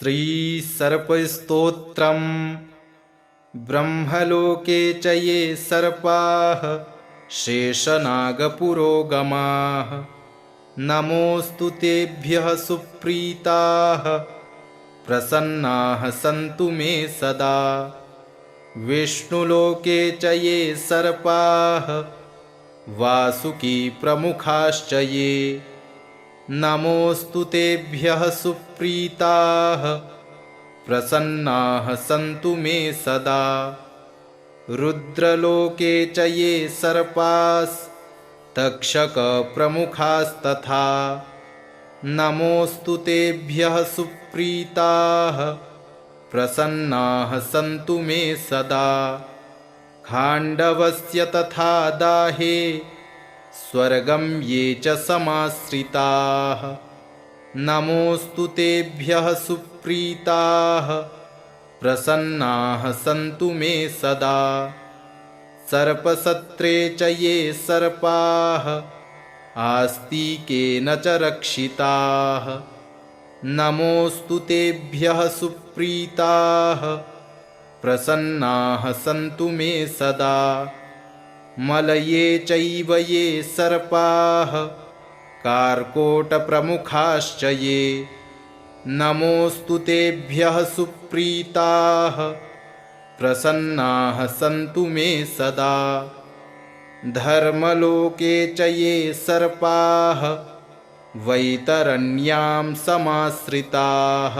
स्त्रीसर्पस्तोत्रम् ब्रह्मलोके च ये सर्पाः शेषनागपुरोगमाः नमोऽस्तु तेभ्यः सुप्रीताः प्रसन्नाः सन्तु मे सदा। विष्णुलोके च ये सर्पाः वासुकी प्रमुखाश्च ये नमोऽस्तु तेभ्यः सुप्रीताः प्रसन्नाः सन्तु मे सदा। रुद्रलोके च ये सर्पास्तक्षकप्रमुखास्तथा नमोऽस्तु तेभ्यः सुप्रीताः प्रसन्नाः सन्तु मे सदा। खाण्डवस्य तथा दाहे स्वर्गं ये च समाश्रिताः नमोऽस्तु तेभ्यः सुप्रीताः प्रसन्नाः सन्तु मे सदा। सर्पसत्रे च ये सर्पाः आस्तिकेन च रक्षिताः नमोऽस्तु तेभ्यः सुप्रीताः प्रसन्नाः सन्तु मे सदा। मलये चैव ये सर्पाः कार्कोटप्रमुखाश्च ये नमोऽस्तु तेभ्यः सुप्रीताः प्रसन्नाः सन्तु मे सदा। धर्मलोके च ये सर्पाः वैतरण्यां समाश्रिताः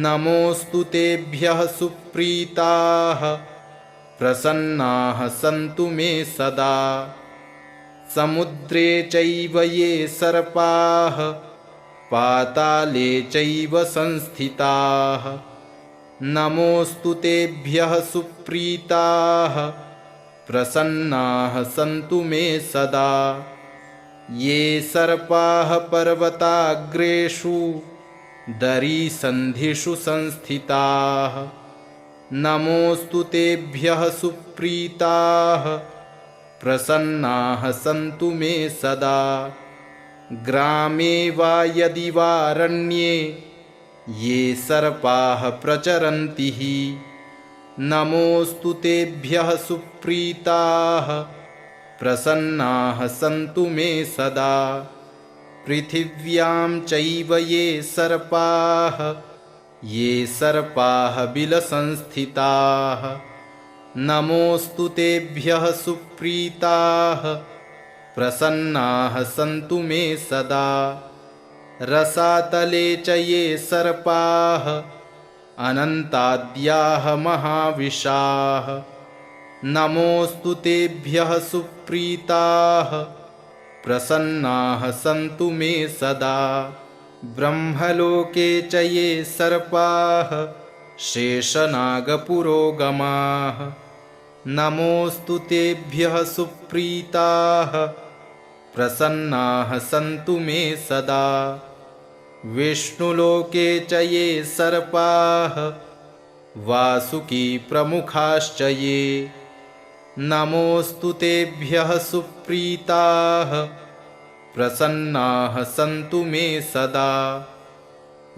नमोऽस्तु तेभ्यः सुप्रीताः प्रसन्नाः सन्तु मे सदा। समुद्रे चैव ये सर्पाः पाताले चैव संस्थिताः नमोऽस्तु तेभ्यः सुप्रीताः प्रसन्नाः सन्तु मे सदा। ये सर्पाः पर्वताग्रेषु दरीसन्धिषु संस्थिताः नमोऽस्तु तेभ्यः सुप्रीताः प्रसन्नाः सन्तु मे सदा। ग्रामे वा यदि वारण्ये ये सर्पाः प्रचरन्ति नमोऽस्तु तेभ्यः सुप्रीताः प्रसन्नाः सन्तु मे सदा। पृथिव्यां चैव ये सर्पाः बिलसंस्थिताः नमोऽस्तु तेभ्यः सुप्रीताः प्रसन्नाः सन्तु मे सदा। रसातले च ये सर्पाः अनन्ताद्याः महाविशाः नमोऽस्तु तेभ्यः सुप्रीताः प्रसन्नाः सन्तु मे सदा। ब्रह्मलोके च ये सर्पाः शेषनागपुरोगमाः नमोऽस्तु तेभ्यः सुप्रीताः प्रसन्नाः सन्तु मे सदा। विष्णुलोके च ये सर्पाः वासुकी प्रमुखाश्च ये नमोऽस्तु तेभ्यः सुप्रीताः प्रसन्नाः सन्तु मे सदा।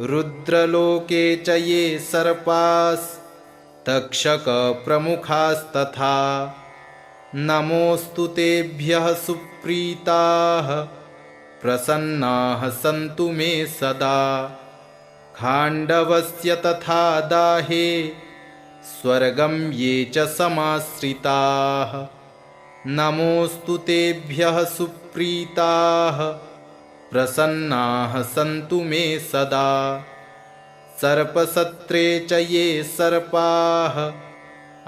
रुद्रलोके च ये सर्पास्तक्षकप्रमुखास्तथा नमोऽस्तु तेभ्यः सुप्रीताः प्रसन्नाः सन्तु मे सदा। खाण्डवस्य तथा दाहे स्वर्गं ये च समाश्रिताः नमोऽस्तु तेभ्यः सुप्रीताः प्रसन्नाः सन्तु मे सदा। सर्पसत्रे च ये सर्पाः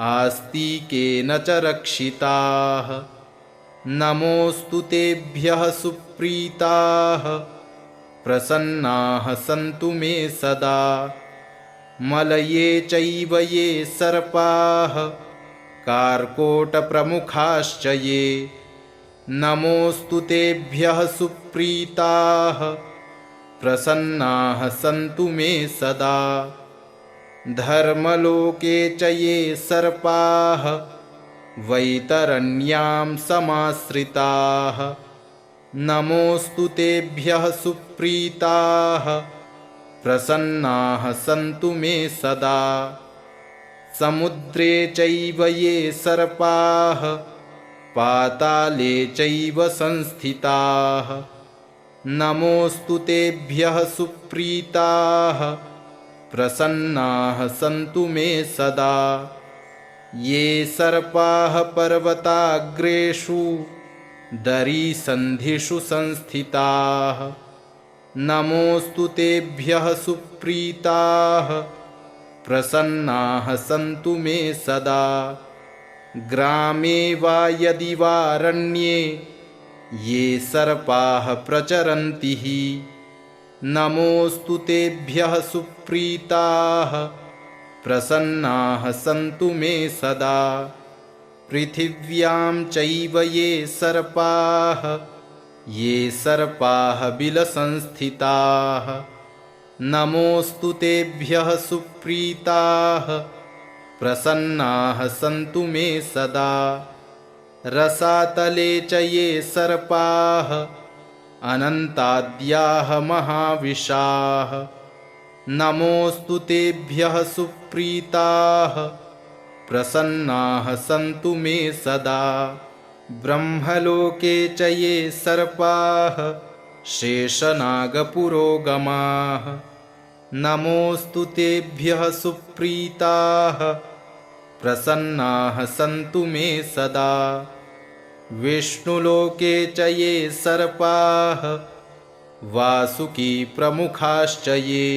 आस्तिकेन च रक्षिताः नमोऽस्तु तेभ्यः सुप्रीताः प्रसन्नाः सन्तु मे सदा। मलये चैव ये सर्पाः कार्कोटप्रमुखाश्च ये नमोऽस्तु तेभ्यः सुप्रीताः प्रसन्नाः सन्तु मे सदा। धर्मलोके च ये सर्पाः वैतरण्यां समाश्रिताः नमोऽस्तु तेभ्यः सुप्रीताः प्रसन्नाः सन्तु मे सदा। समुद्रे चैव ये सर्पाः पाताले चैव संस्थिताः नमोऽस्तु तेभ्यः सुप्रीताः प्रसन्नाः सन्तु मे सदा। ये सर्पाः पर्वताग्रेषु दरीसन्धिषु संस्थिताः नमोऽस्तु तेभ्यः सुप्रीताः प्रसन्नाः सन्तु मे सदा। ग्रामे वा यदि वारण्ये ये सर्पाः प्रचरन्ति नमोऽस्तु तेभ्यः सुप्रीताः प्रसन्नाः सन्तु मे सदा। पृथिव्यां चैव ये सर्पाः बिलसंस्थिताः नमोऽस्तु तेभ्यः सुप्रीताः प्रसन्नाः सन्तु मे सदा। रसातले च ये सर्पाः अनन्ताद्याः महाविशाः नमोऽस्तु तेभ्यः सुप्रीताः प्रसन्नाः सन्तु मे सदा। ब्रह्मलोके च ये सर्पाः शेषनागपुरोगमाः नमोऽस्तु तेभ्यः सुप्रीताः प्रसन्नाः सन्तु मे सदा। विष्णुलोके च ये सर्पाः वासुकी प्रमुखाश्च ये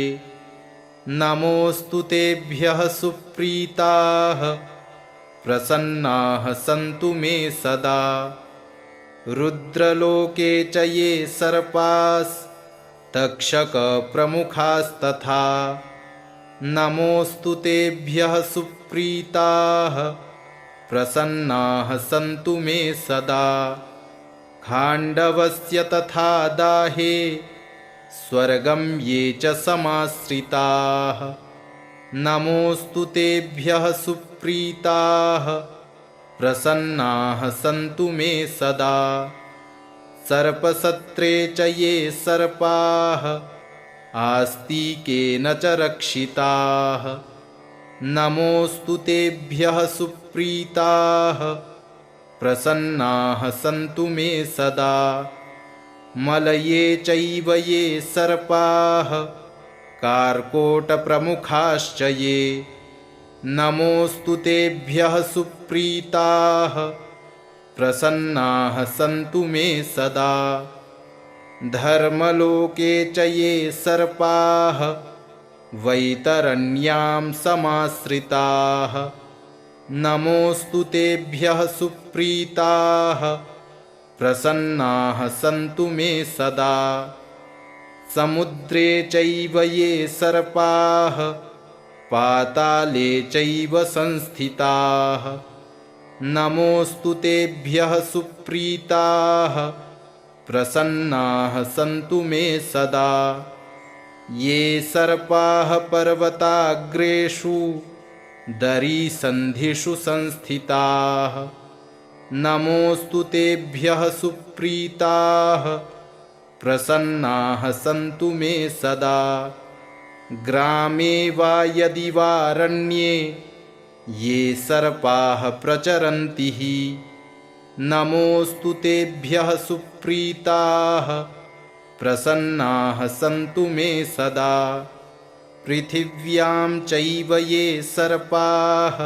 नमोऽस्तु तेभ्यः सुप्रीताः प्रसन्नाः सन्तु मे सदा। रुद्रलोके च ये सर्पास्तक्षकप्रमुखास्तथा नमोऽस्तु तेभ्यः सुप्रीताः प्रसन्नाः सन्तु मे सदा। खाण्डवस्य तथा दाहे स्वर्गं ये च समाश्रिताः नमोऽस्तु तेभ्यः सुप्रीताः प्रसन्नाः सन्तु मे सदा। सर्पसत्रे च ये सर्पाः आस्तिकेन च रक्षिताः नमोऽस्तु तेभ्यः सुप्रीताः प्रसन्नाः सन्तु मे सदा। मलये चैव ये सर्पाः कार्कोटप्रमुखाश्च ये नमोऽस्तु तेभ्यः सुप्रीताः प्रसन्नाः सन्तु मे सदा। धर्मलोके च ये सर्पाः वैतरण्यां समाश्रिताः नमोऽस्तु तेभ्यः सुप्रीताः प्रसन्नाः सन्तु मे सदा। समुद्रे चैव ये सर्पाः पाताले चैव संस्थिताः नमोऽस्तु तेभ्यः सुप्रीताः प्रसन्नाः सन्तु मे सदा। ये सर्पाः पर्वताग्रेषु दरीसन्धिषु संस्थिताः नमोऽस्तु तेभ्यः सुप्रीताः प्रसन्नाः सन्तु मे सदा। ग्रामे वा यदि वारण्ये ये सर्पाः प्रचरन्ति नमोऽस्तु तेभ्यः सुप्रीताः प्रसन्नाः सन्तु मे सदा। पृथिव्यां चैव ये सर्पाः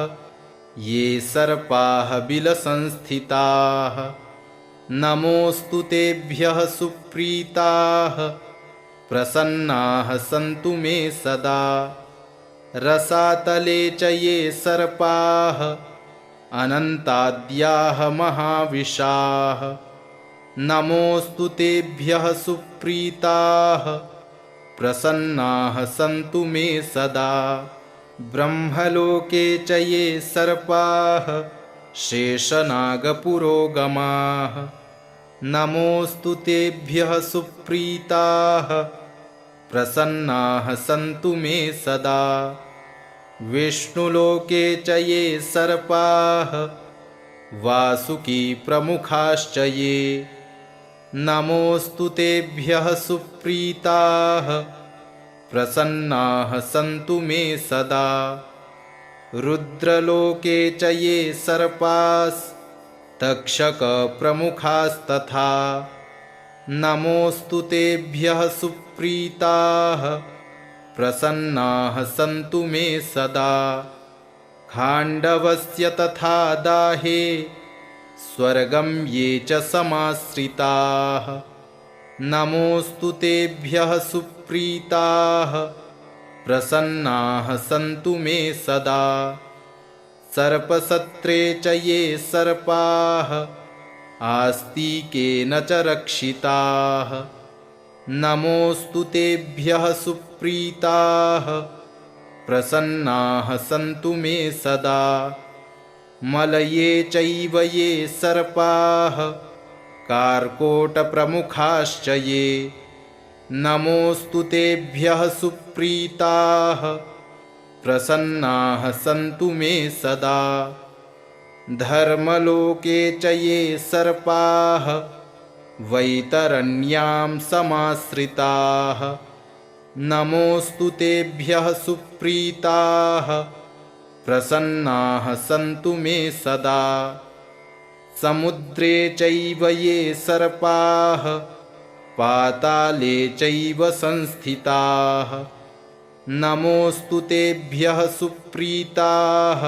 बिलसंस्थिताः नमोऽस्तु तेभ्यः सुप्रीताः प्रसन्नाः सन्तु मे सदा। रसातले च ये सर्पाः अनन्ताद्याः महाविशाः नमोऽस्तु तेभ्यः सुप्रीताः प्रसन्नाः सन्तु मे सदा। ब्रह्मलोके च ये सर्पाः शेषनागपुरोगमाः नमोऽस्तु तेभ्यः सुप्रीताः प्रसन्नाः सन्तु मे सदा। विष्णुलोके च ये सर्पाः वासुकी प्रमुखाश्च ये नमोऽस्तु तेभ्यः सुप्रीताः प्रसन्नाः सन्तु मे सदा। रुद्रलोके च ये सर्पास्तक्षकप्रमुखास्तथा नमोऽस्तु तेभ्यः सुप्रीताः प्रसन्नाः सन्तु मे सदा। खाण्डवस्य तथा दाहे स्वर्गं ये च समाश्रिताः नमोऽस्तु तेभ्यः सुप्रीताः प्रसन्नाः सन्तु मे सदा। सर्पसत्रे च ये सर्पाः आस्तिकेन च रक्षिताः नमोऽस्तु तेभ्यः सुप्रीताः प्रसन्नाः सन्तु मे सदा। मलये चैव ये सर्पाः कार्कोटप्रमुखाश्च ये नमोऽस्तु तेभ्यः सुप्रीताः प्रसन्नाः सन्तु मे सदा। धर्मलोके च ये सर्पाः वैतरण्यां समाश्रिताः नमोऽस्तु तेभ्यः सुप्रीताः प्रसन्नाः सन्तु मे सदा। समुद्रे चैव ये सर्पाः पाताले चैव संस्थिताः नमोऽस्तु तेभ्यः सुप्रीताः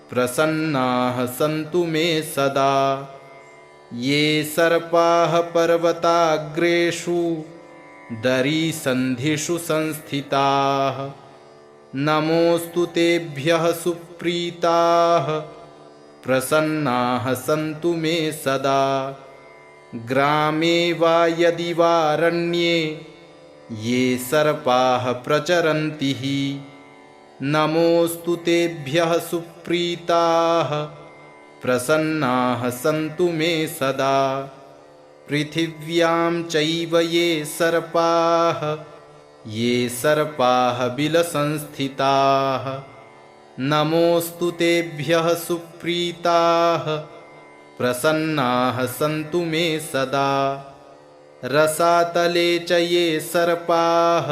प्रसन्नाः सन्तु मे सदा। ये सर्पाः पर्वताग्रेषु दरीसन्धिषु संस्थिताः नमोऽस्तु तेभ्यः सुप्रीताः प्रसन्नाः सन्तु मे सदा। ग्रामे वा यदि वारण्ये ये सर्पाः प्रचरन्ति नमोऽस्तु तेभ्यः सुप्रीताः प्रसन्नाः सन्तु मे सदा। पृथिव्यां चैव ये सर्पाः बिलसंस्थिताः नमोऽस्तु तेभ्यः सुप्रीताः प्रसन्नाः सन्तु मे सदा। रसातले च ये सर्पाः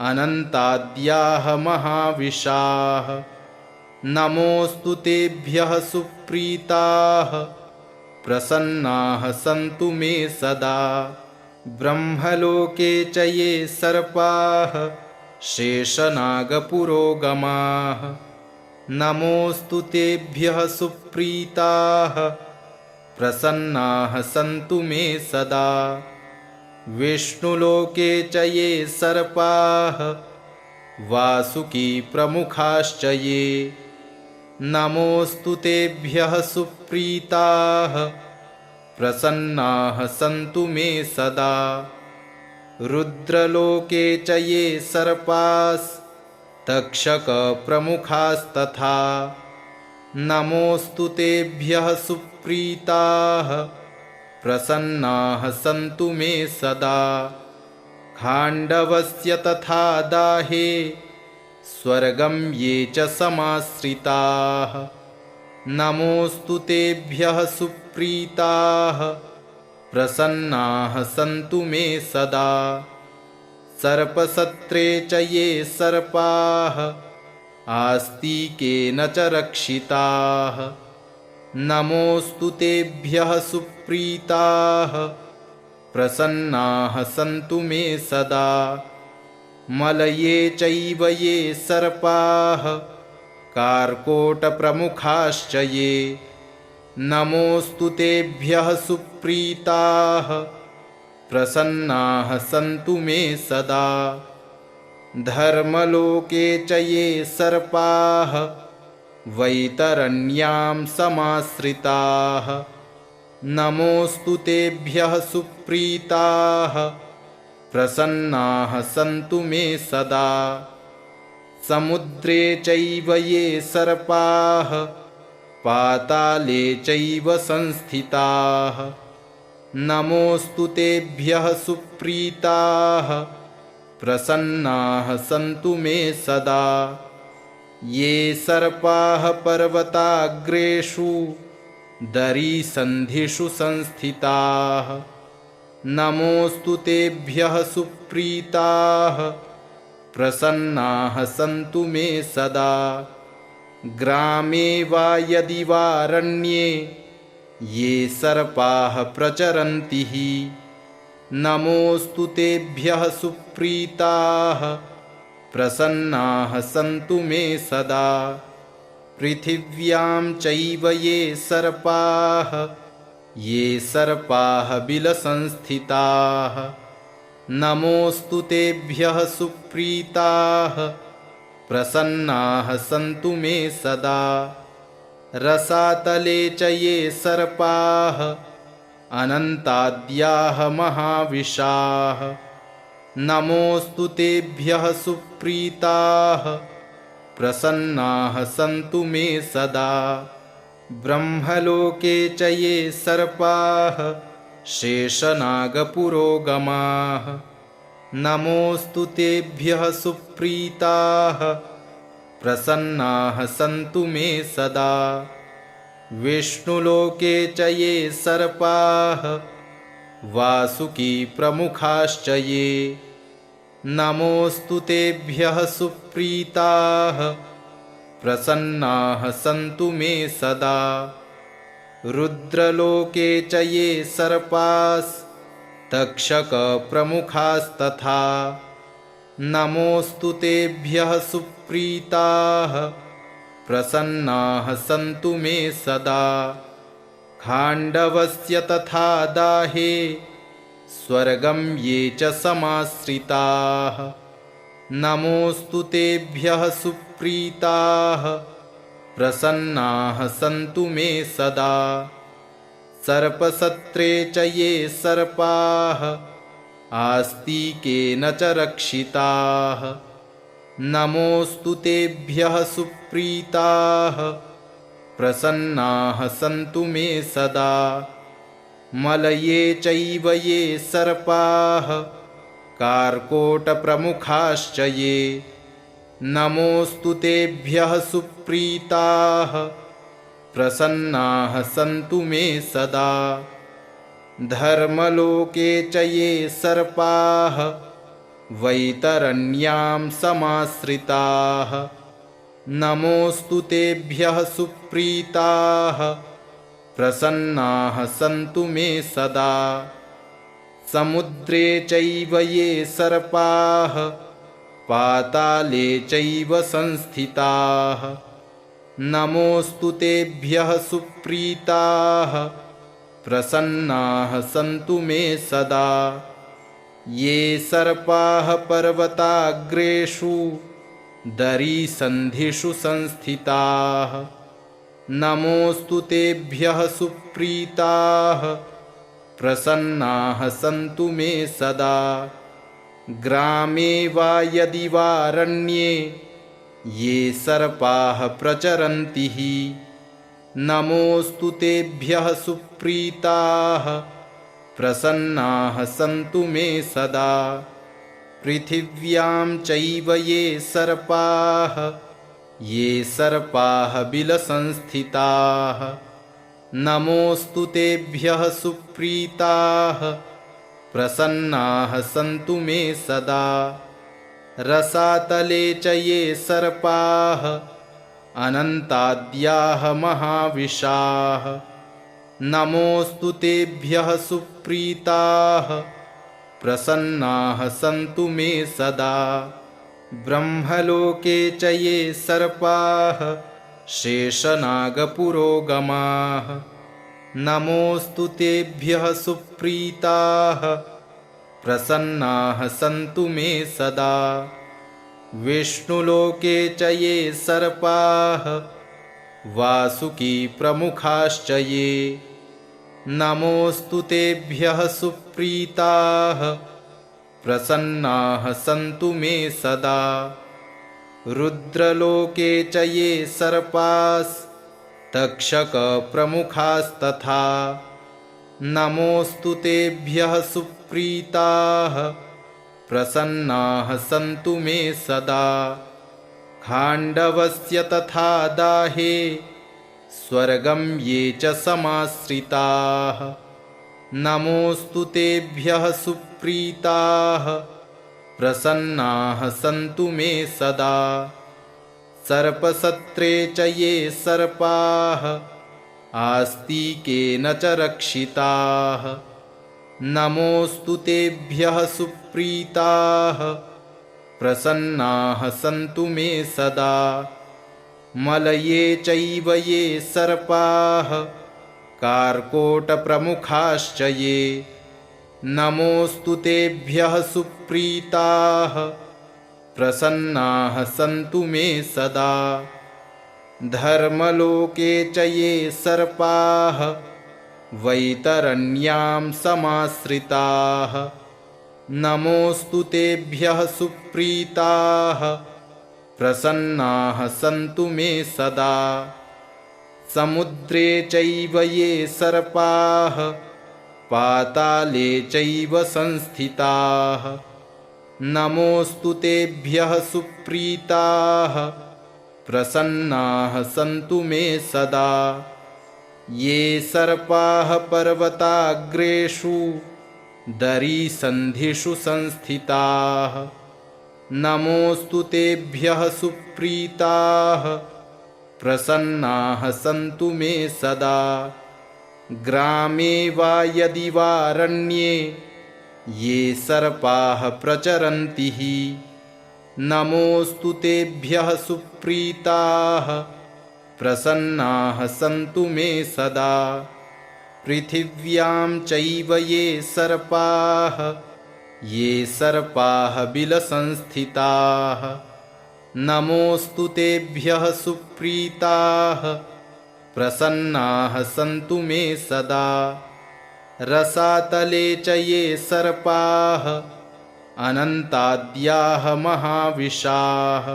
अनन्ताद्याः महाविशाः नमोऽस्तु तेभ्यः सुप्रीताः प्रसन्नाः सन्तु मे सदा। ब्रह्मलोके च ये सर्पाः शेषनागपुरोगमाः नमोऽस्तु तेभ्यः सुप्रीताः प्रसन्नाः सन्तु मे सदा। विष्णुलोके च ये सर्पाः वासुकीप्रमुखाश्च ये नमोऽस्तु तेभ्यः सुप्रीताः प्रसन्नाः सन्तु मे सदा। रुद्रलोके च ये सर्पास्तक्षकप्रमुखास्तथा नमोऽस्तु तेभ्यः सुप्रीताः प्रसन्नाः सन्तु मे सदा। खाण्डवस्य तथा दाहे स्वर्गं ये च समाश्रिताः नमोऽस्तु तेभ्यः सुप्रीताः प्रसन्नाः सन्तु मे सदा। सर्पसत्रे च ये सर्पाः आस्तिकेन च रक्षिताः नमोऽस्तु तेभ्यः सुप्रीताः प्रसन्नाः सन्तु मे सदा। मलये चैव ये सर्पाः कार्कोटप्रमुखाश्च ये नमोऽस्तु तेभ्यः सुप्रीताः प्रसन्नाः सन्तु मे सदा। धर्मलोके च ये सर्पाः वैतरण्यां समाश्रिताः नमोऽस्तु तेभ्यः सुप्रीताः प्रसन्नाः सन्तु मे सदा। समुद्रे चैव ये सर्पाः पाताले चैव संस्थिताः नमोऽस्तु तेभ्यः सुप्रीताः प्रसन्नाः सन्तु मे सदा। ये सर्पाः पर्वताग्रेषु दरीसन्धिषु संस्थिताः नमोऽस्तु तेभ्यः सुप्रीताः प्रसन्नाः सन्तु मे सदा। ग्रामे वा यदि वारण्ये ये सर्पाः प्रचरन्ति नमोऽस्तु तेभ्यः सुप्रीताः प्रसन्नाः सन्तु मे सदा। पृथिव्यां चैव ये सर्पाः बिलसंस्थिताः नमोऽस्तु तेभ्यः सुप्रीताः प्रसन्नाः सन्तु मे सदा। रसातले च ये सर्पाः अनन्ताद्याः महाविशाः नमोऽस्तु तेभ्यः सुप्रीताः प्रसन्नाः सन्तु मे सदा। ब्रह्मलोके च ये सर्पाः शेषनागपुरोगमाः नमोऽस्तु तेभ्यः सुप्रीताः प्रसन्नाः सन्तु मे सदा। विष्णुलोके च ये सर्पाः वासुकी प्रमुखाश्च ये नमोऽस्तु तेभ्यः सुप्रीताः प्रसन्नाः सन्तु मे सदा। रुद्रलोके च ये सर्पास्तक्षकप्रमुखास्तथा नमोऽस्तु तेभ्यः सुप्रीताः प्रसन्नाः सन्तु मे सदा। खाण्डवस्य तथा दाहे स्वर्गं ये च समाश्रिताः नमोऽस्तु तेभ्यः सुप्रीताः प्रसन्नाः सन्तु मे सदा। सर्पसत्रे च ये सर्पाः आस्तिकेन च रक्षिताः नमोऽस्तु तेभ्यः सुप्रीताः प्रसन्नाः सन्तु मे सदा। मलये चैव ये सर्पाः कार्कोटप्रमुखाश्च ये नमोऽस्तु तेभ्यः सुप्रीताः प्रसन्नाः सन्तु मे सदा। धर्मलोके च ये सर्पाः वैतरण्यां समाश्रिताः नमोऽस्तु तेभ्यः सुप्रीताः प्रसन्नाः सन्तु मे सदा। समुद्रे चैव ये सर्पाः पाताले चैव संस्थिताः नमोऽस्तु तेभ्यः सुप्रीताः प्रसन्नाः सन्तु मे सदा। ये सर्पाः पर्वताग्रेषु दरीसन्धिषु संस्थिताः नमोऽस्तु तेभ्यः सुप्रीताः प्रसन्नाः सन्तु मे सदा। ग्रामे वा यदि वारण्ये ये सर्पाः प्रचरन्ति नमोऽस्तु तेभ्यः सुप्रीताः प्रसन्नाः सन्तु मे सदा। पृथिव्यां चैव ये सर्पाः बिलसंस्थिताः नमोऽस्तु तेभ्यः सुप्रीताः प्रसन्नाः सन्तु मे सदा। रसातले च ये सर्पाः अनन्ताद्याः महाविशाः नमोऽस्तु तेभ्यः सुप्रीताः प्रसन्नाः सन्तु मे सदा। ब्रह्मलोके च ये सर्पाः शेषनागपुरोगमाः नमोऽस्तु तेभ्यः सुप्रीताः प्रसन्नाः सन्तु मे सदा। विष्णुलोके च ये सर्पाः वासुकी प्रमुखाश्च ये नमोऽस्तु तेभ्यः सुप्रीताः प्रसन्नाः सन्तु मे सदा। रुद्रलोके च ये सर्पास्तक्षकप्रमुखास्तथा नमोऽस्तु तेभ्यः सुप्रीताः प्रसन्नाः सन्तु मे सदा। खाण्डवस्य तथा दाहे स्वर्गं ये च समाश्रिताः नमोऽस्तु तेभ्यः सुप्रीताः प्रसन्नाः सन्तु मे सदा। सर्पसत्रे च ये सर्पाः आस्तिकेन च रक्षिताः नमोऽस्तु तेभ्यः सुप्रीताः प्रसन्नाः सन्तु मे सदा। मलये चैव ये सर्पाः कार्कोटप्रमुखाश्च ये नमोऽस्तु तेभ्यः सुप्रीताः प्रसन्नाः सन्तु मे सदा। धर्मलोके च ये सर्पाः वैतरण्यां समाश्रिताः नमोऽस्तु तेभ्यः सुप्रीताः प्रसन्नाः सन्तु मे सदा। समुद्रे चैव ये सर्पाः पाताले चैव संस्थिताः नमोऽस्तु तेभ्यः सुप्रीताः प्रसन्नाः सन्तु मे सदा। ये सर्पाः पर्वताग्रेषु दरीसन्धिषु संस्थिताः नमोऽस्तु तेभ्यः सुप्रीताः प्रसन्नाः सन्तु मे सदा। ग्रामे वा यदि वारण्ये ये सर्पाः प्रचरन्ति नमोऽस्तु तेभ्यः सुप्रीताः प्रसन्नाः सन्तु मे सदा। पृथिव्यां चैव ये सर्पाः बिलसंस्थिताः नमोऽस्तु तेभ्यः सुप्रीताः प्रसन्नाः सन्तु मे सदा। रसातले च ये सर्पाः अनन्ताद्याः महाविशाः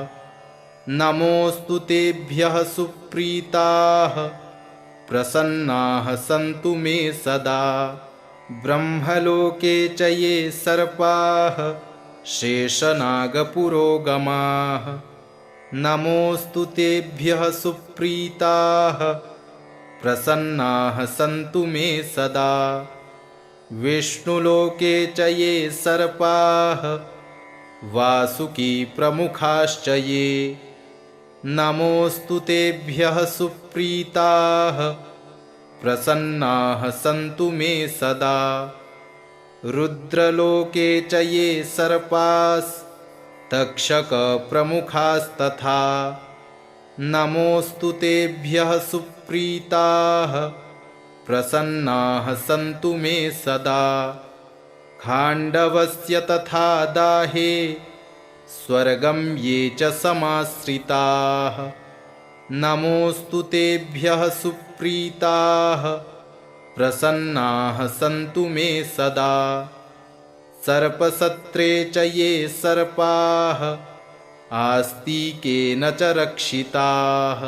नमोऽस्तु तेभ्यः सुप्रीताः प्रसन्नाः सन्तु मे सदा। ब्रह्मलोके च ये सर्पाः शेषनागपुरोगमाः नमोऽस्तु तेभ्यः सुप्रीताः प्रसन्नाः सन्तु मे सदा। विष्णुलोके च ये सर्पाः वासुकीप्रमुखाश्च ये नमोऽस्तु तेभ्यः सुप्रीताः प्रसन्नाः सन्तु मे सदा। रुद्रलोके च ये सर्पास्तक्षकप्रमुखास्तथा नमोऽस्तु तेभ्यः सुप्रीताः प्रसन्नाः सन्तु मे सदा। खाण्डवस्य तथा दाहे स्वर्गं ये च समाश्रिताः नमोऽस्तु तेभ्यः सुप्रीताः प्रसन्नाः सन्तु मे सदा। सर्पसत्रे च ये सर्पाः आस्तिकेन च रक्षिताः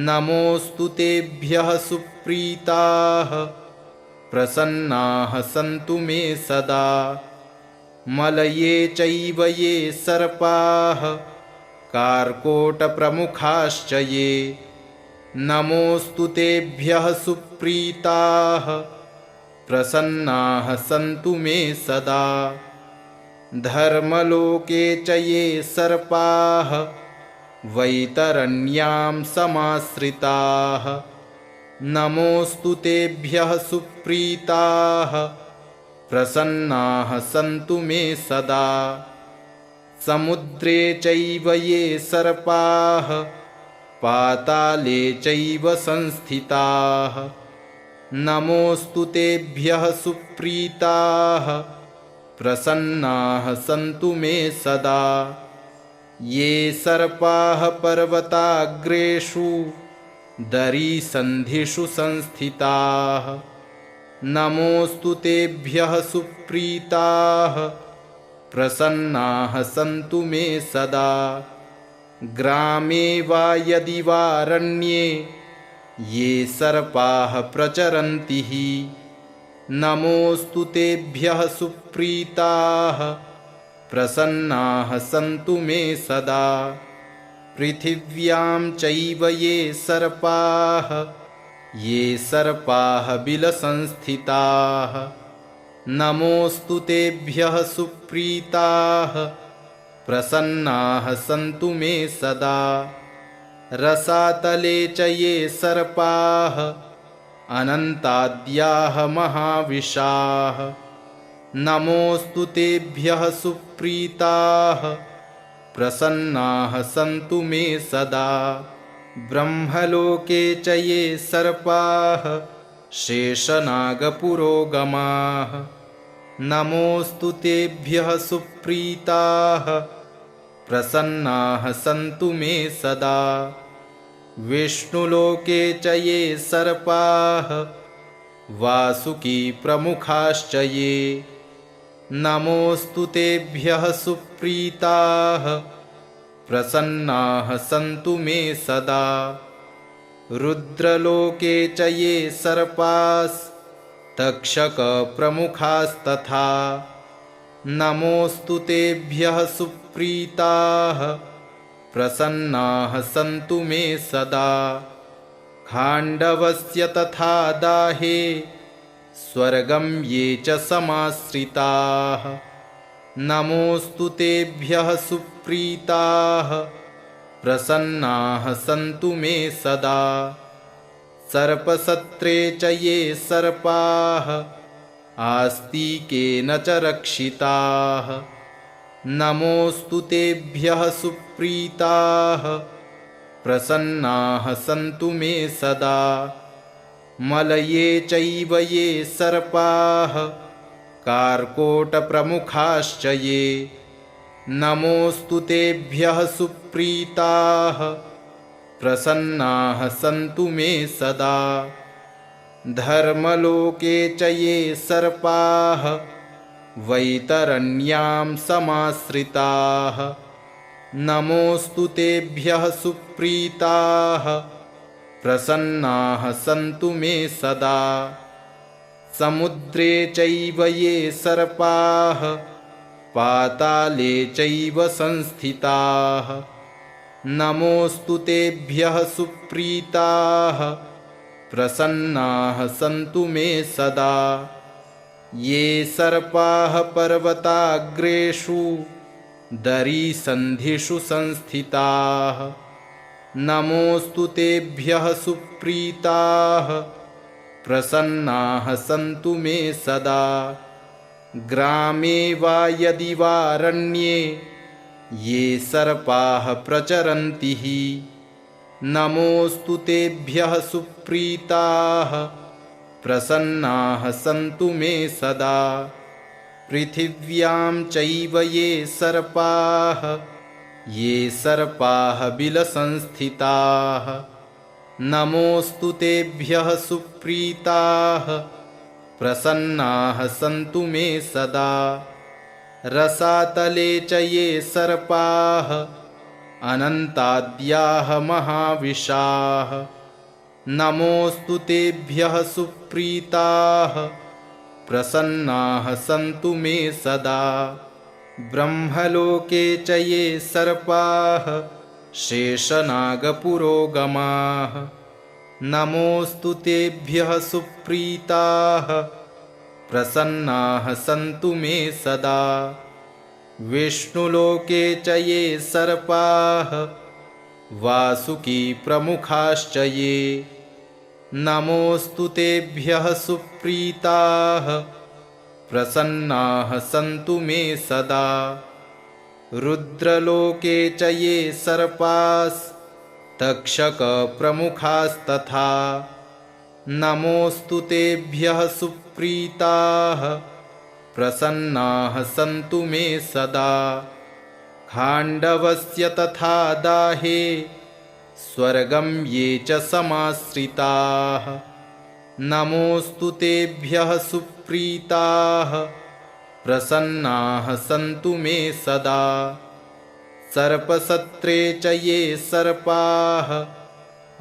नमोऽस्तु तेभ्यः सुप्रीताः प्रसन्नाः सन्तु मे सदा। मलये चैव ये सर्पाः कार्कोटप्रमुखाश्च ये नमोऽस्तु तेभ्यः सुप्रीताः प्रसन्नाः सन्तु मे सदा। धर्मलोके च ये सर्पाः वैतरण्यां समाश्रिताः नमोऽस्तु तेभ्यः सुप्रीताः प्रसन्नाः सन्तु मे सदा। समुद्रे चैव ये सर्पाः पाताले चैव संस्थिताः नमोऽस्तु तेभ्यः सुप्रीताः प्रसन्नाः सन्तु मे सदा। ये सर्पाः पर्वताग्रेषु दरीसन्धिषु संस्थिताः नमोऽस्तु तेभ्यः सुप्रीताः प्रसन्नाः सन्तु मे सदा। ग्रामे वा यदि वारण्ये ये सर्पाः प्रचरन्ति नमोऽस्तु तेभ्यः सुप्रीताः प्रसन्नाः सन्तु मे सदा। पृथिव्यां चैव ये सर्पाः बिलसंस्थिताः नमोऽस्तु तेभ्यः सुप्रीताः प्रसन्नाः सन्तु मे सदा। रसातले च ये सर्पाः अनन्ताद्याः महाविशाः नमोऽस्तु तेभ्यः सुप्रीताः प्रसन्नाः सन्तु मे सदा। ब्रह्मलोके च ये सर्पाः शेषनागपुरोगमाः नमोऽस्तु तेभ्यः सुप्रीताः प्रसन्नाः सन्तु मे सदा। विष्णुलोके च ये सर्पाः वासुकी प्रमुखाश्च ये नमोऽस्तु तेभ्यः सुप्रीताः प्रसन्नाः सन्तु मे सदा। रुद्रलोके च ये सर्पास्तक्षकप्रमुखास्तथा नमोऽस्तु तेभ्यः सुप्रीताः प्रसन्नाः सन्तु मे सदा। खाण्डवस्य तथा दाहे स्वर्गं ये च समाश्रिताः नमोऽस्तु तेभ्यः सुप्रीताः प्रसन्नाः सन्तु मे सदा। सर्पसत्रे च ये सर्पाः आस्तिकेन च रक्षिताः नमोऽस्तु तेभ्यः सुप्रीताः प्रसन्नाः सन्तु मे सदा। मलये चैव ये सर्पाः कार्कोटप्रमुखाश्च ये नमोऽस्तु तेभ्यः सुप्रीताः प्रसन्नाः सन्तु मे सदा। धर्मलोके च ये सर्पाः वैतरण्यां समाश्रिताः नमोऽस्तु तेभ्यः सुप्रीताः प्रसन्नाः सन्तु मे सदा। समुद्रे चैव ये सर्पाः पाताले चैव संस्थिताः नमोऽस्तु तेभ्यः सुप्रीताः प्रसन्नाः सन्तु मे सदा। ये सर्पाः पर्वताग्रेषु दरीसन्धिषु संस्थिताः नमोऽस्तु तेभ्यः सुप्रीताः प्रसन्नाः सन्तु मे सदा। ग्रामे वा यदि वारण्ये ये सर्पाः प्रचरन्ति हि नमोऽस्तु तेभ्यः सुप्रीताः प्रसन्नाः सन्तु मे सदा। पृथिव्यां चैव ये सर्पाः बिलसंस्थिताः नमोऽस्तु तेभ्यः सुप्रीताः प्रसन्नाः सन्तु मे सदा। रसातले च ये सर्पाः अनन्ताद्याः महाविशाः नमोऽस्तु तेभ्यः सुप्रीताः प्रसन्नाः सन्तु मे सदा। ब्रह्मलोके च ये सर्पाः शेषनागपुरोगमाः नमोऽस्तु तेभ्यः सुप्रीताः प्रसन्नाः सन्तु मे सदा। विष्णुलोके च ये सर्पाः वासुकी प्रमुखाश्च ये नमोऽस्तु तेभ्यः सुप्रीताः प्रसन्नाः सन्तु मे सदा। रुद्रलोके च ये सर्पास्तक्षकप्रमुखास्तथा नमोऽस्तु तेभ्यः सुप्रीताः प्रसन्नाः सन्तु मे सदा। खाण्डवस्य तथा दाहे स्वर्गं ये च समाश्रिताः नमोऽस्तु तेभ्यः सुप्रीताः प्रसन्नाः सन्तु मे सदा। सर्पसत्रे च ये सर्पाः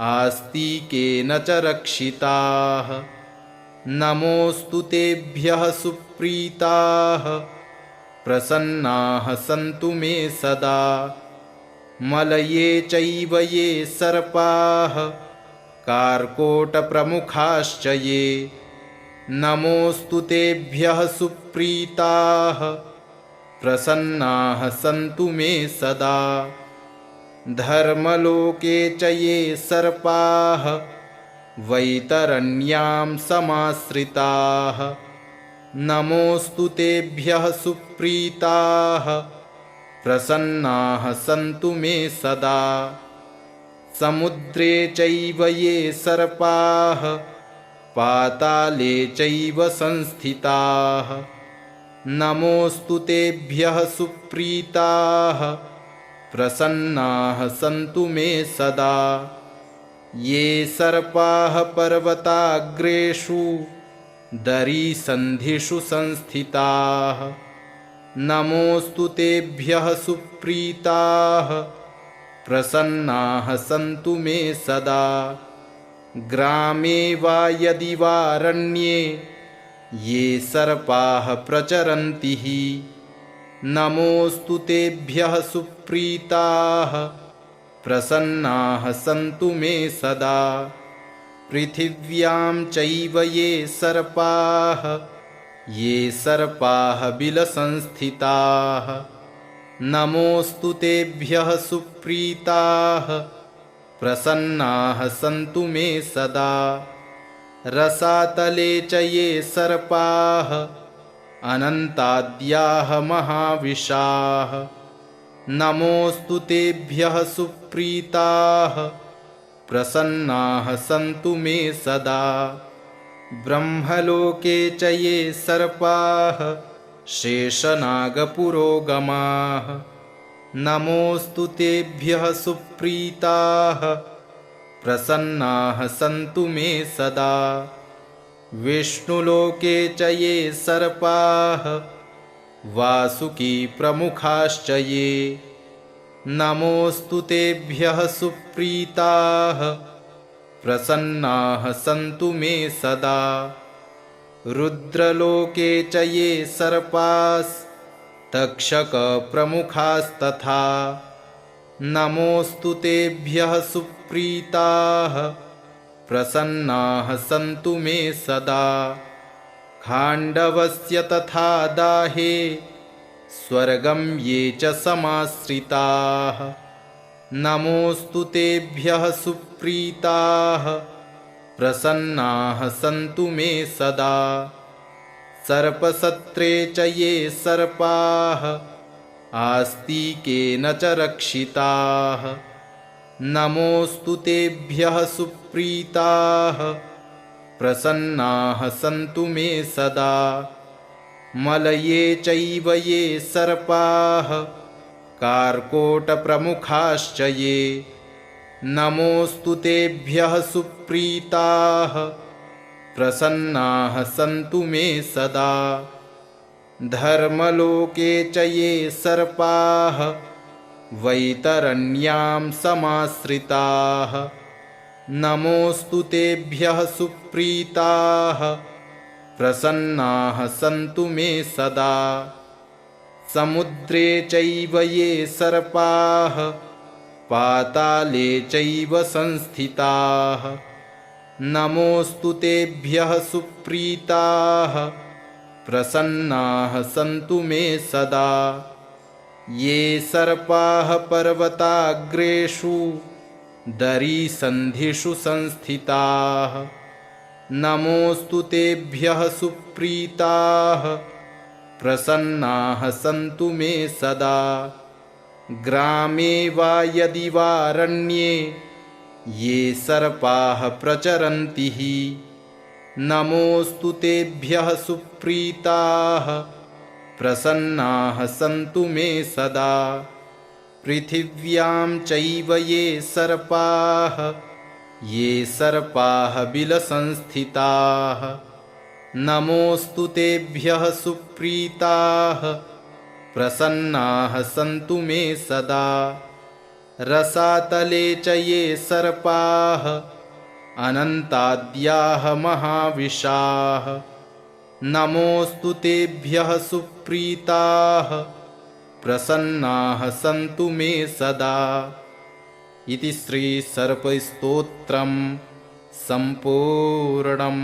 आस्तिकेन च रक्षिताः नमोऽस्तु तेभ्यः सुप्रीताः प्रसन्नाः सन्तु मे सदा। मलये चैव ये सर्पाः कार्कोटप्रमुखाश्च ये नमोऽस्तु तेभ्यः सुप्रीताः प्रसन्नाः सन्तु मे सदा। धर्मलोके च ये सर्पाः वैतरण्यां समाश्रिताः नमोऽस्तु तेभ्यः सुप्रीताः प्रसन्नाः सन्तु मे सदा। समुद्रे चैव ये सर्पाः पाताले चैव संस्थिताः नमोऽस्तु तेभ्यः सुप्रीताः प्रसन्नाः सन्तु मे सदा। ये सर्पाः पर्वताग्रेषु दरीसन्धिषु संस्थिताः नमोऽस्तु तेभ्यः सुप्रीताः प्रसन्नाः सन्तु मे सदा। ग्रामे वा यदि वारण्ये ये सर्पाः प्रचरन्ति नमोऽस्तु तेभ्यः सुप्रीताः प्रसन्नाः सन्तु मे सदा। पृथिव्यां चैव ये सर्पाः बिलसंस्थिताः नमोऽस्तु तेभ्यः सुप्रीताः प्रसन्नाः सन्तु मे सदा। रसातले च ये सर्पाः अनन्ताद्याः महाविशाः नमोऽस्तु तेभ्यः सुप्रीताः प्रसन्नाः सन्तु मे सदा। ब्रह्मलोके च ये सर्पाः शेषनागपुरोगमाः नमोऽस्तु तेभ्यः सुप्रीताः प्रसन्नाः सन्तु मे सदा। विष्णुलोके च ये सर्पाः वासुकी प्रमुखाश्च ये नमोऽस्तु तेभ्यः सुप्रीताः प्रसन्नाः सन्तु मे सदा। रुद्रलोके च ये सर्पास्तक्षकप्रमुखास्तथा नमोऽस्तु तेभ्यः सुप्रीताः प्रसन्नाः सन्तु मे सदा। खाण्डवस्य तथा दाहे स्वर्गं ये च समाश्रिताः नमोऽस्तु तेभ्यः सुप्रीताः प्रसन्नाः सन्तु मे सदा। सर्पसत्रे च ये सर्पाः आस्तिकेन च रक्षिताः नमोऽस्तु तेभ्यः सुप्रीताः प्रसन्नाः सन्तु मे सदा। मलये चैव ये सर्पाः कार्कोटप्रमुखाश्च ये नमोऽस्तु तेभ्यः सुप्रीताः प्रसन्नाः सन्तु मे सदा। धर्मलोके च ये सर्पाः वैतरण्यां समाश्रिताः नमोऽस्तु तेभ्यः सुप्रीताः प्रसन्नाः सन्तु मे सदा। समुद्रे चैव ये सर्पाः पाताले चैव संस्थिताः नमोऽस्तु तेभ्यः सुप्रीताः प्रसन्नाः सन्तु मे सदा। ये सर्पाः पर्वताग्रेषु दरीसन्धिषु संस्थिताः नमोऽस्तु तेभ्यः सुप्रीताः प्रसन्नाः सन्तु मे सदा। ग्रामे वा यदि वारण्ये ये सर्पाः प्रचरन्ति नमोऽस्तु तेभ्यः सुप्रीताः प्रसन्नाः सन्तु मे सदा। पृथिव्यां चैव ये सर्पाः बिलसंस्थिताः नमोऽस्तु तेभ्यः सुप्रीताः प्रसन्नाः सन्तु मे सदा। रसातले च ये सर्पाः अनन्ताद्याः महाविशाः नमोऽस्तु तेभ्यः सुप्रीताः प्रसन्नाः सन्तु मे सदा। इति श्री सर्पस्तोत्रम् सम्पूर्णम्।